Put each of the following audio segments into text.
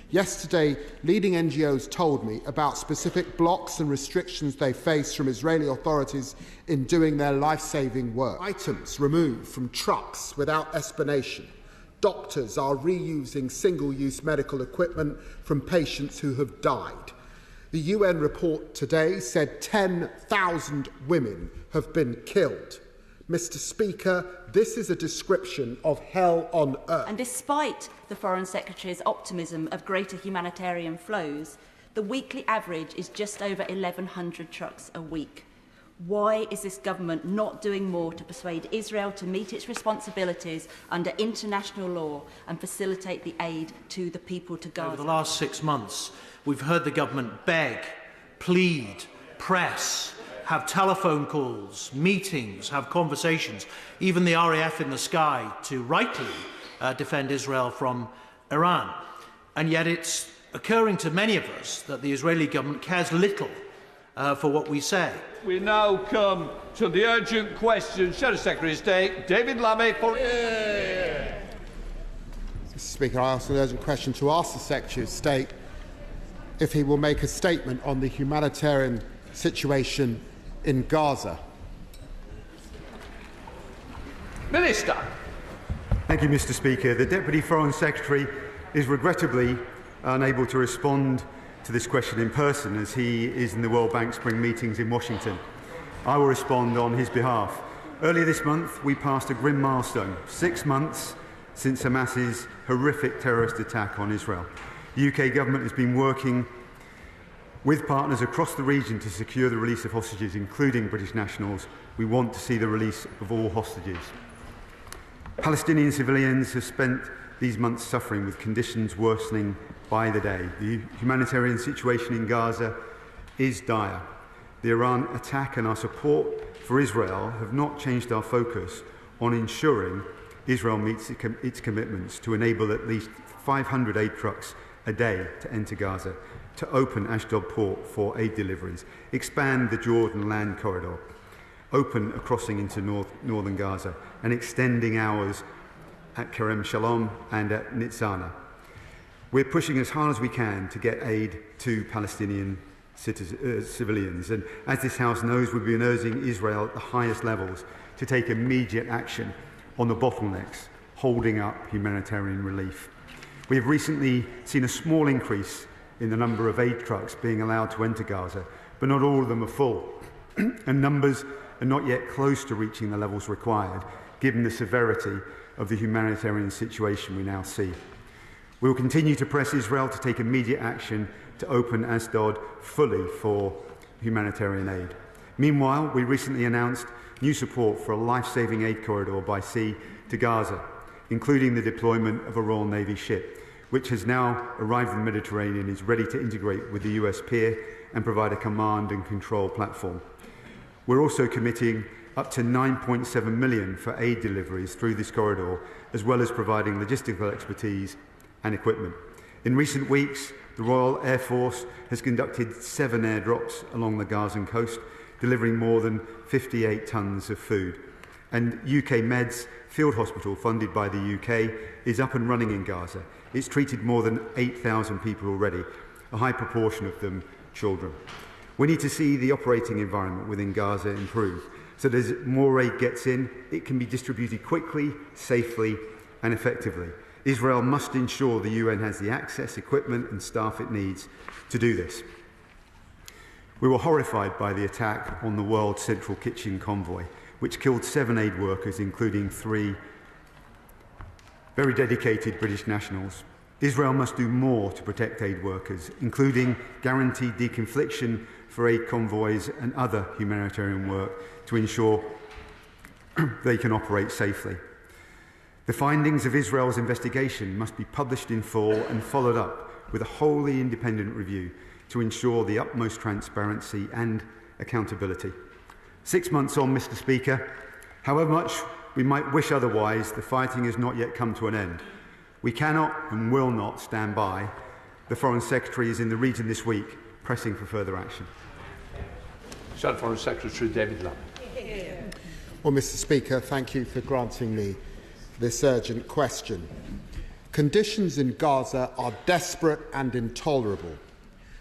Yesterday, leading NGOs told me about specific blocks and restrictions they face from Israeli authorities in doing their life-saving work. Items removed from trucks without explanation. Doctors are reusing single-use medical equipment from patients who have died. The UN report today said 10,000 women have been killed. Mr. Speaker, this is a description of hell on earth. And despite the Foreign Secretary's optimism of greater humanitarian flows, the weekly average is just over 1,100 trucks a week. Why is this government not doing more to persuade Israel to meet its responsibilities under international law and facilitate the aid to the people to Gaza? Over the last 6 months, we've heard the government beg, plead, press, have telephone calls, meetings, have conversations, even the RAF in the sky to rightly defend Israel from Iran. And yet it's occurring to many of us that the Israeli government cares little for what we say. We now come to the urgent question. Shadow Secretary of State, David Lammy for... Mr. Speaker, I ask an urgent question to ask the Secretary of State if he will make a statement on the humanitarian situation in Gaza. Minister. Thank you, Mr. Speaker. The Deputy Foreign Secretary is regrettably unable to respond to this question in person as he is in the World Bank Spring meetings in Washington. I will respond on his behalf. Earlier this month, we passed a grim milestone, 6 months since Hamas's horrific terrorist attack on Israel. The UK government has been working with partners across the region to secure the release of hostages, including British nationals. We want to see the release of all hostages. Palestinian civilians have spent these months suffering, with conditions worsening by the day. The humanitarian situation in Gaza is dire. The Iran attack and our support for Israel have not changed our focus on ensuring Israel meets its commitments to enable at least 500 aid trucks a day to enter Gaza, to open Ashdod port for aid deliveries, expand the Jordan land corridor, open a crossing into northern Gaza, and extending hours at Kerem Shalom and at Nitzana. We're pushing as hard as we can to get aid to Palestinian civilians, and as this House knows, we've been urging Israel at the highest levels to take immediate action on the bottlenecks holding up humanitarian relief. We have recently seen a small increase in the number of aid trucks being allowed to enter Gaza, but not all of them are full, and numbers are not yet close to reaching the levels required, given the severity of the humanitarian situation we now see. We will continue to press Israel to take immediate action to open Ashdod fully for humanitarian aid. Meanwhile, we recently announced new support for a life-saving aid corridor by sea to Gaza, including the deployment of a Royal Navy ship, which has now arrived in the Mediterranean and is ready to integrate with the US pier and provide a command and control platform. We're also committing up to $9.7 million for aid deliveries through this corridor, as well as providing logistical expertise and equipment. In recent weeks, the Royal Air Force has conducted 7 airdrops along the Gazan coast, delivering more than 58 tonnes of food. And UK Med's field hospital, funded by the UK, is up and running in Gaza. It's treated more than 8,000 people already, a high proportion of them children. We need to see the operating environment within Gaza improve, so that as more aid gets in, it can be distributed quickly, safely and effectively. Israel must ensure the UN has the access, equipment and staff it needs to do this. We were horrified by the attack on the World Central Kitchen convoy, which killed 7 aid workers, including 3 very dedicated British nationals. Israel must do more to protect aid workers, including guaranteed deconfliction for aid convoys and other humanitarian work to ensure they can operate safely. The findings of Israel's investigation must be published in full and followed up with a wholly independent review to ensure the utmost transparency and accountability. 6 months on, Mr. Speaker, however much we might wish otherwise, the fighting has not yet come to an end. We cannot and will not stand by. The Foreign Secretary is in the region this week, pressing for further action. Shadow Foreign Secretary David Lammy. Well, Mr. Speaker, thank you for granting me this urgent question. Conditions in Gaza are desperate and intolerable.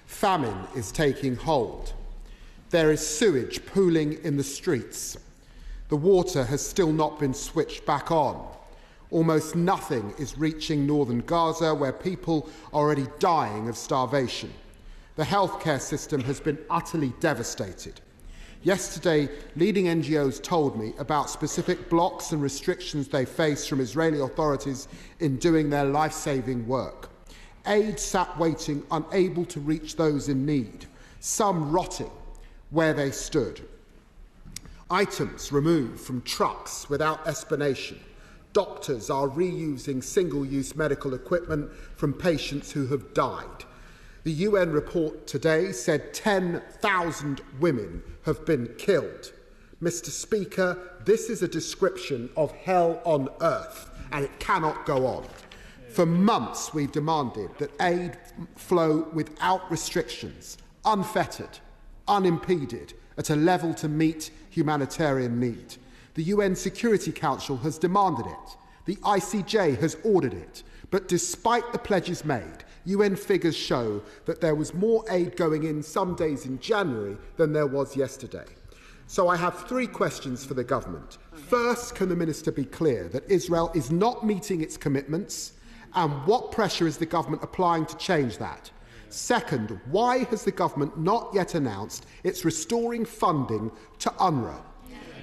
Famine is taking hold. There is sewage pooling in the streets. The water has still not been switched back on. Almost nothing is reaching northern Gaza, where people are already dying of starvation. The healthcare system has been utterly devastated. Yesterday, leading NGOs told me about specific blocks and restrictions they face from Israeli authorities in doing their life-saving work. Aid sat waiting, unable to reach those in need, some rotting where they stood. Items removed from trucks without explanation. Doctors are reusing single-use medical equipment from patients who have died. The UN report today said 10,000 women have been killed. Mr. Speaker, this is a description of hell on earth, and it cannot go on. For months, we've demanded that aid flow without restrictions, unfettered, unimpeded, at a level to meet humanitarian need. The UN Security Council has demanded it. The ICJ has ordered it. But despite the pledges made, UN figures show that there was more aid going in some days in January than there was yesterday. So I have three questions for the government. First, can the minister be clear that Israel is not meeting its commitments, and what pressure is the government applying to change that? Second, why has the government not yet announced it's restoring funding to UNRWA?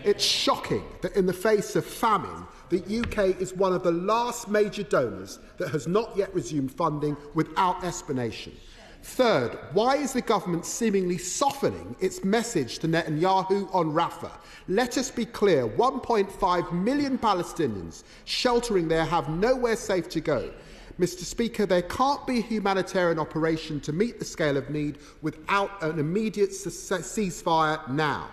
It's shocking that in the face of famine, the UK is one of the last major donors that has not yet resumed funding without explanation. Third, why is the government seemingly softening its message to Netanyahu on Rafah? Let us be clear, 1.5 million Palestinians sheltering there have nowhere safe to go. Mr. Speaker, there can't be a humanitarian operation to meet the scale of need without an immediate ceasefire now.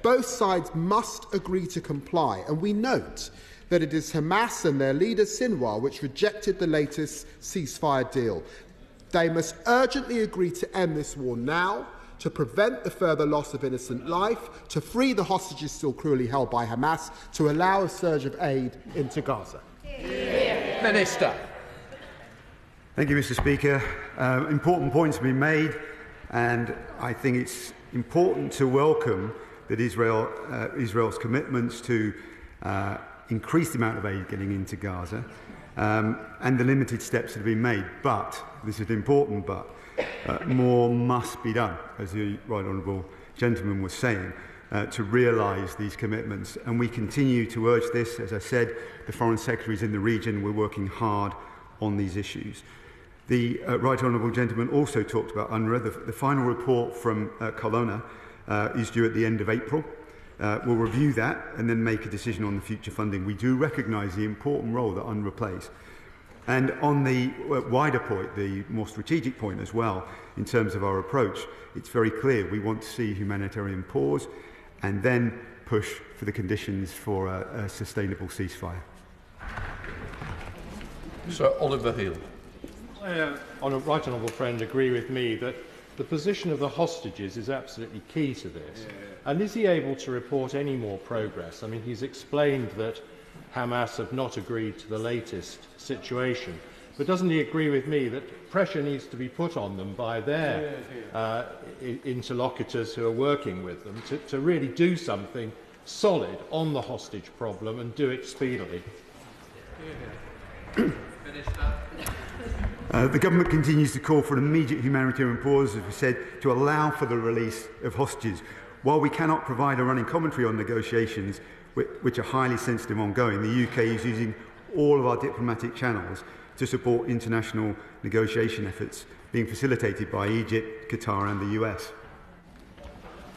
Both sides must agree to comply, and we note that it is Hamas and their leader Sinwar which rejected the latest ceasefire deal. They must urgently agree to end this war now, to prevent the further loss of innocent life, to free the hostages still cruelly held by Hamas, to allow a surge of aid into Gaza. Minister. Thank you, Mr. Speaker. Important points have been made, and I think it's important to welcome that Israel's commitments to increase the amount of aid getting into Gaza and the limited steps that have been made. But, this is an important but, more must be done, as the Right Honourable Gentleman was saying, to realise these commitments. And we continue to urge this. As I said, the Foreign Secretaries in the region, we're working hard on these issues. The Right Honourable Gentleman also talked about UNRWA. The final report from Kelowna is due at the end of April. We'll review that and then make a decision on the future funding. We do recognise the important role that UNRWA plays. And on the wider point, the more strategic point as well, in terms of our approach, it's very clear we want to see humanitarian pause and then push for the conditions for a sustainable ceasefire. Sir Oliver Hill. Right honourable friend, agree with me that the position of the hostages is absolutely key to this. And is he able to report any more progress? I mean, he's explained that Hamas have not agreed to the latest situation. But doesn't he agree with me that pressure needs to be put on them by their interlocutors who are working with them to really do something solid on the hostage problem and do it speedily? The government continues to call for an immediate humanitarian pause, as we said, to allow for the release of hostages. While we cannot provide a running commentary on negotiations, which are highly sensitive and ongoing, the UK is using all of our diplomatic channels to support international negotiation efforts being facilitated by Egypt, Qatar and the US.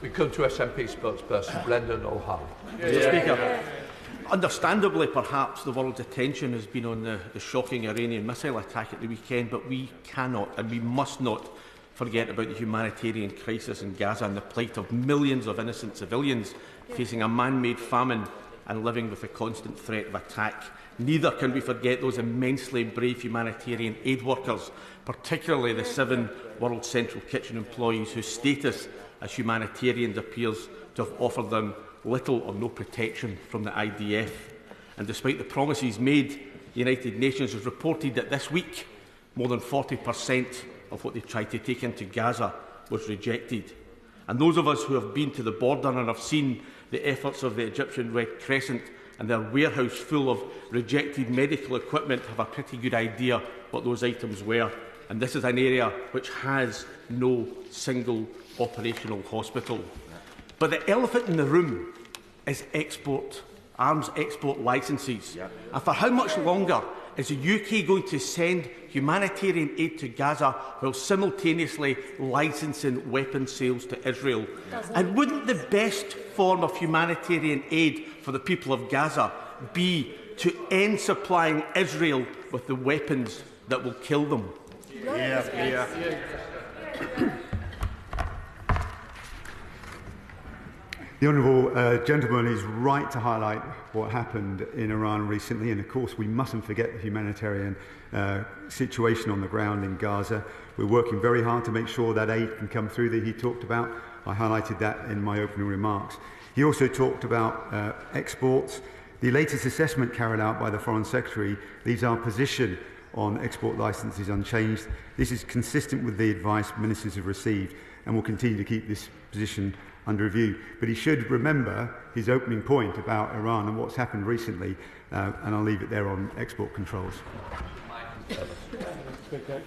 We come to SNP spokesperson Brendan O'Hara. Mr. Speaker, understandably, perhaps the world's attention has been on the shocking Iranian missile attack at the weekend, but we cannot and we must not forget about the humanitarian crisis in Gaza and the plight of millions of innocent civilians facing a man-made famine and living with the constant threat of attack. Neither can we forget those immensely brave humanitarian aid workers, particularly the 7 World Central Kitchen employees whose status as humanitarians appears to have offered them little or no protection from the IDF. And despite the promises made United Nations has reported that this week more than 40% of what they tried to take into Gaza was rejected. And those of us who have been to the border and have seen the efforts of the Egyptian Red Crescent and their warehouse full of rejected medical equipment have a pretty good idea what those items were. And this is an area which has no single operational hospital. But the elephant in the room is arms export licences. And for how much longer is the UK going to send humanitarian aid to Gaza while simultaneously licensing weapons sales to Israel? And wouldn't the best form of humanitarian aid for the people of Gaza be to end supplying Israel with the weapons that will kill them? The honourable gentleman is right to highlight what happened in Iran recently, and of course we mustn't forget the humanitarian situation on the ground in Gaza. We're working very hard to make sure that aid can come through that he talked about. I highlighted that in my opening remarks. He also talked about exports. The latest assessment carried out by the Foreign Secretary leaves our position on export licences unchanged. This is consistent with the advice ministers have received, and will continue to keep this position under review. But he should remember his opening point about Iran and what's happened recently, and I'll leave it there on export controls.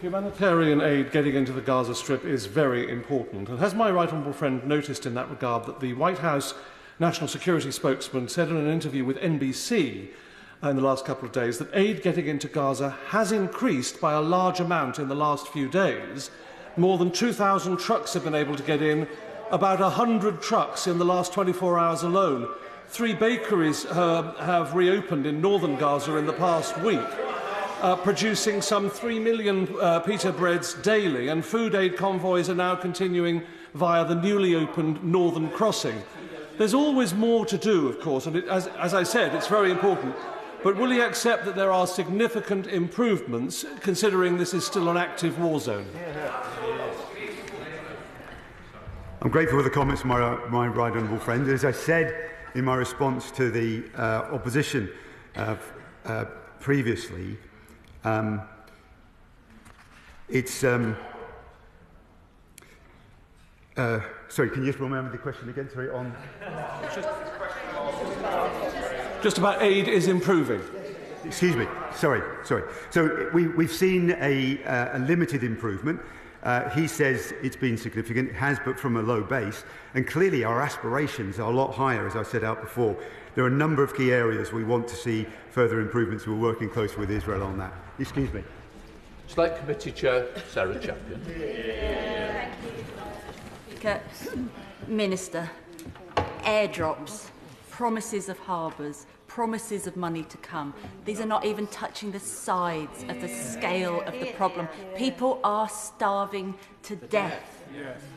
Humanitarian aid getting into the Gaza Strip is very important. And has my right honourable friend noticed in that regard that the White House National Security spokesman said in an interview with NBC in the last couple of days that aid getting into Gaza has increased by a large amount in the last few days. More than 2,000 trucks have been able to get in, about 100 trucks in the last 24 hours alone. 3 bakeries have reopened in northern Gaza in the past week, producing some 3 million pita breads daily, and food aid convoys are now continuing via the newly opened northern crossing. There's always more to do, of course, and as I said, it's very important. But will he accept that there are significant improvements, considering this is still an active war zone? I'm grateful for the comments from my right honourable friend. As I said in my response to the opposition previously, it's... sorry, can you just remember the question again? Sorry, on... Just about aid is improving. Excuse me. Sorry. So we've seen a limited improvement. He says it's been significant, it has, but from a low base. And clearly our aspirations are a lot higher, as I set out before. There are a number of key areas we want to see further improvements. We're working closely with Israel on that. Excuse me. Select Committee Chair, Sarah Champion. Minister, airdrops, promises of harbours, promises of money to come. These are not even touching the sides of the scale of the problem. People are starving to death.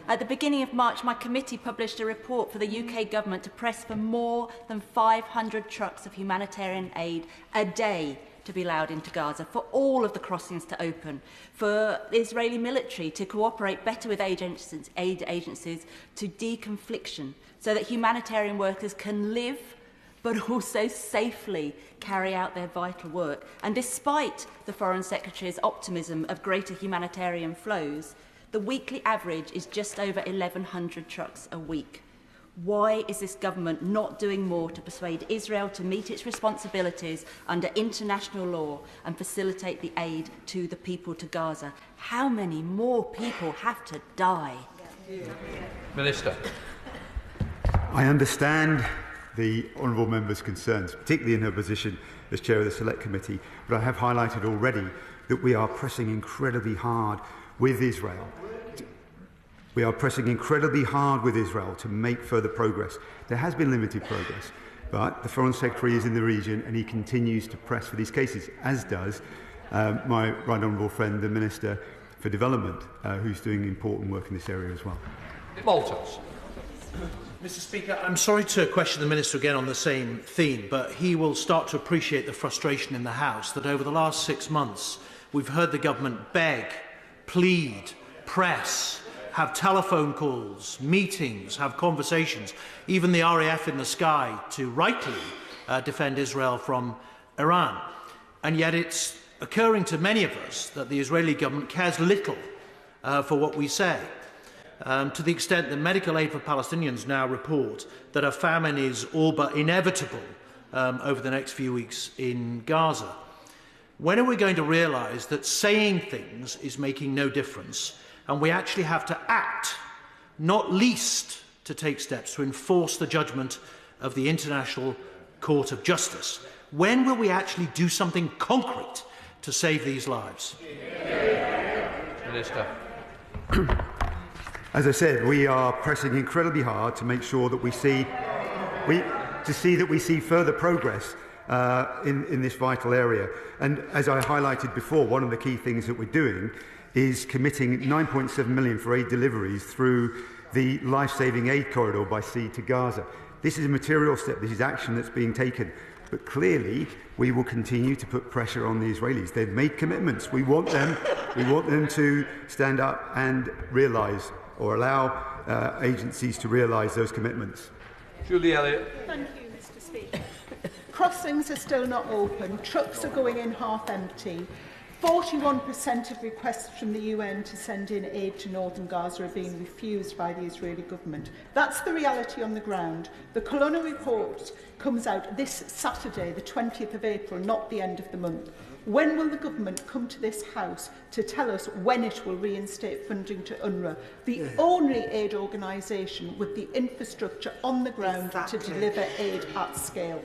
At the beginning of March, my committee published a report for the UK government to press for more than 500 trucks of humanitarian aid a day to be allowed into Gaza, for all of the crossings to open, for the Israeli military to cooperate better with aid agencies to deconfliction, so that humanitarian workers can live but also safely carry out their vital work. And despite the Foreign Secretary's optimism of greater humanitarian flows, the weekly average is just over 1,100 trucks a week. Why is this government not doing more to persuade Israel to meet its responsibilities under international law and facilitate the aid to the people to Gaza? How many more people have to die? Minister. I understand the honourable member's concerns, particularly in her position as chair of the Select Committee, but I have highlighted already that we are pressing incredibly hard with Israel. We are pressing incredibly hard with Israel to make further progress. There has been limited progress, but the Foreign Secretary is in the region and he continues to press for these cases, as does my right honourable friend, the Minister for Development, who's doing important work in this area as well. Maltese. Mr. Speaker, I'm sorry to question the Minister again on the same theme, but he will start to appreciate the frustration in the House that over the last 6 months we've heard the government beg, plead, press, have telephone calls, meetings, have conversations, even the RAF in the sky to rightly defend Israel from Iran. And yet it's occurring to many of us that the Israeli government cares little for what we say, to the extent that Medical Aid for Palestinians now report that a famine is all but inevitable over the next few weeks in Gaza. When are we going to realise that saying things is making no difference and we actually have to act, not least to take steps to enforce the judgment of the International Court of Justice? When will we actually do something concrete to save these lives? Minister. As I said, we are pressing incredibly hard to make sure that we see further progress in this vital area. And as I highlighted before, one of the key things that we're doing is committing 9.7 million for aid deliveries through the life-saving aid corridor by sea to Gaza. This is a material step. This is action that's being taken. But clearly, we will continue to put pressure on the Israelis. They've made commitments. We want them to stand up and realise, or allow agencies to realise those commitments. Julie Elliott. Thank you, Mr. Speaker. Crossings are still not open. Trucks are going in half empty. 41% of requests from the UN to send in aid to northern Gaza are being refused by the Israeli government. That's the reality on the ground. The Colonna report comes out this Saturday, the 20th of April, not the end of the month. When will the government come to this House to tell us when it will reinstate funding to UNRWA, the only aid organisation with the infrastructure on the ground to deliver aid at scale?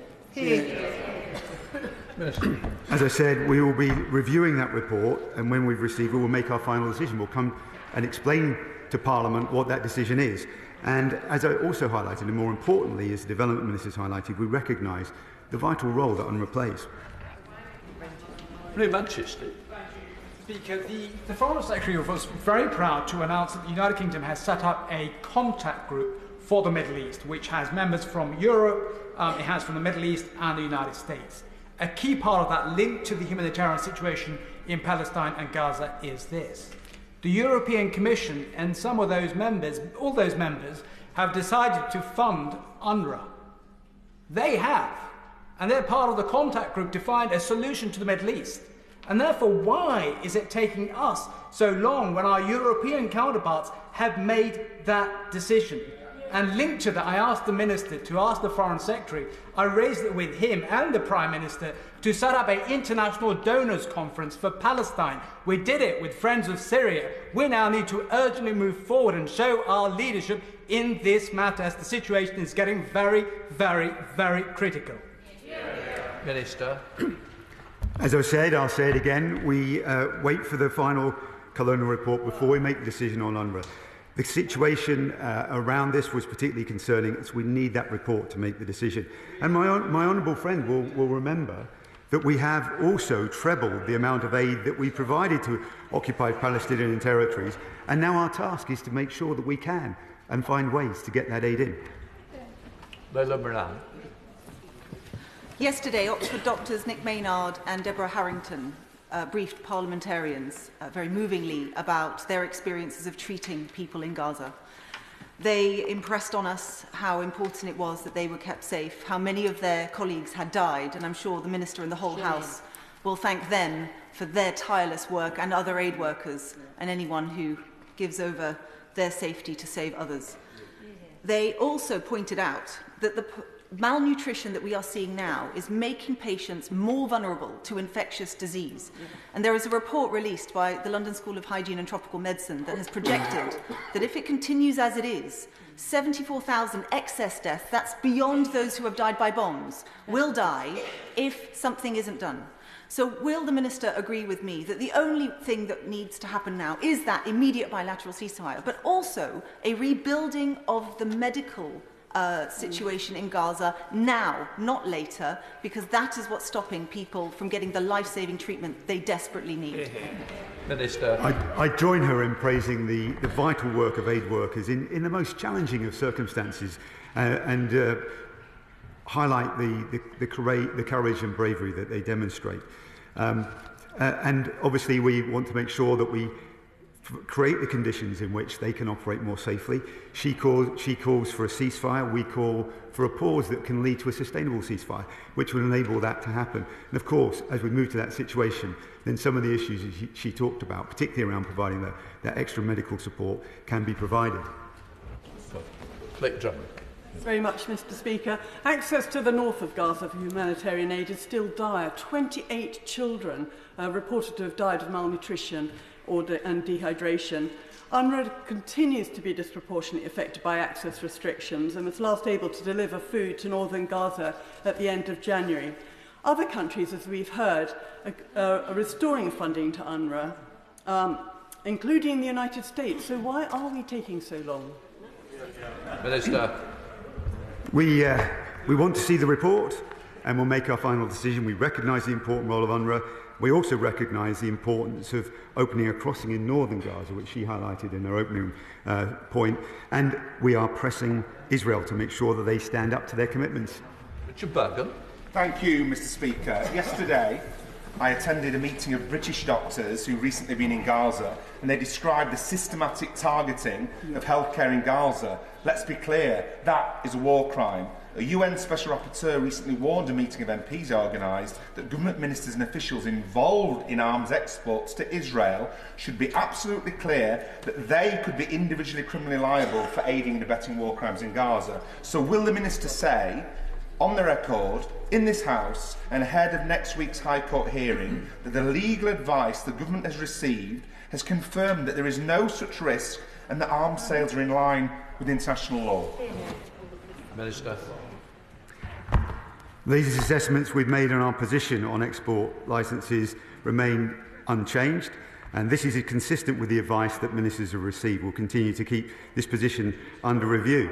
As I said, we will be reviewing that report, and when we've received it, we'll make our final decision. We'll come and explain to Parliament what that decision is. And as I also highlighted, and more importantly, as the Development Ministers highlighted, we recognise the vital role that UNRWA plays. Manchester. Speaker, the Foreign Secretary was very proud to announce that the United Kingdom has set up a contact group for the Middle East, which has members from Europe, it has from the Middle East and the United States. A key part of that link to the humanitarian situation in Palestine and Gaza is this. The European Commission and some of those members, all those members, have decided to fund UNRWA. They have. And they're part of the contact group to find a solution to the Middle East. And therefore, why is it taking us so long when our European counterparts have made that decision? And linked to that, I asked the Minister to ask the Foreign Secretary, I raised it with him and the Prime Minister, to set up an international donors conference for Palestine. We did it with Friends of Syria. We now need to urgently move forward and show our leadership in this matter, as the situation is getting very, very, very critical. Minister. As I said, I'll say it again, we wait for the final Colonna report before we make the decision on UNRWA. The situation around this was particularly concerning, so we need that report to make the decision. And my honourable friend will remember that we have also trebled the amount of aid that we provided to occupied Palestinian territories, and now our task is to make sure that we can and find ways to get that aid in. Yesterday, Oxford doctors Nick Maynard and Deborah Harrington briefed parliamentarians very movingly about their experiences of treating people in Gaza. They impressed on us how important it was that they were kept safe, how many of their colleagues had died, and I'm sure the Minister and the whole House will thank them for their tireless work, and other aid workers and anyone who gives over their safety to save others. They also pointed out that the malnutrition that we are seeing now is making patients more vulnerable to infectious disease. And there is a report released by the London School of Hygiene and Tropical Medicine that has projected that if it continues as it is, 74,000 excess deaths, that's beyond those who have died by bombs, will die if something isn't done. So will the Minister agree with me that the only thing that needs to happen now is that immediate bilateral ceasefire, but also a rebuilding of the medical situation in Gaza now, not later, because that is what's stopping people from getting the life-saving treatment they desperately need. Minister. I join her in praising the vital work of aid workers in the most challenging of circumstances and highlight the courage and bravery that they demonstrate. And obviously we want to make sure that we create the conditions in which they can operate more safely. She calls for a ceasefire. We call for a pause that can lead to a sustainable ceasefire, which will enable that to happen. And of course, as we move to that situation, then some of the issues she talked about, particularly around providing that extra medical support, can be provided. Thanks very much, Mr. Speaker. Access to the north of Gaza for humanitarian aid is still dire. 28 children reported to have died of malnutrition and dehydration. UNRWA continues to be disproportionately affected by access restrictions and was last able to deliver food to northern Gaza at the end of January. Other countries, as we've heard, are restoring funding to UNRWA, including the United States. So why are we taking so long? Minister. We want to see the report and we'll make our final decision. We recognise the important role of UNRWA. We also recognise the importance of opening a crossing in northern Gaza, which she highlighted in her opening point, and we are pressing Israel to make sure that they stand up to their commitments. Richard Bergen. Thank you, Mr. Speaker. Yesterday, I attended a meeting of British doctors who've recently been in Gaza, and they described the systematic targeting of healthcare in Gaza. Let's be clear, that is a war crime. A UN Special Rapporteur recently warned a meeting of MPs organised that government ministers and officials involved in arms exports to Israel should be absolutely clear that they could be individually criminally liable for aiding and abetting war crimes in Gaza. So will the minister say, on the record, in this House and ahead of next week's High Court hearing, that the legal advice the government has received has confirmed that there is no such risk and that arms sales are in line with international law? Minister. These assessments we've made on our position on export licences remain unchanged, and this is consistent with the advice that ministers have received. We'll continue to keep this position under review.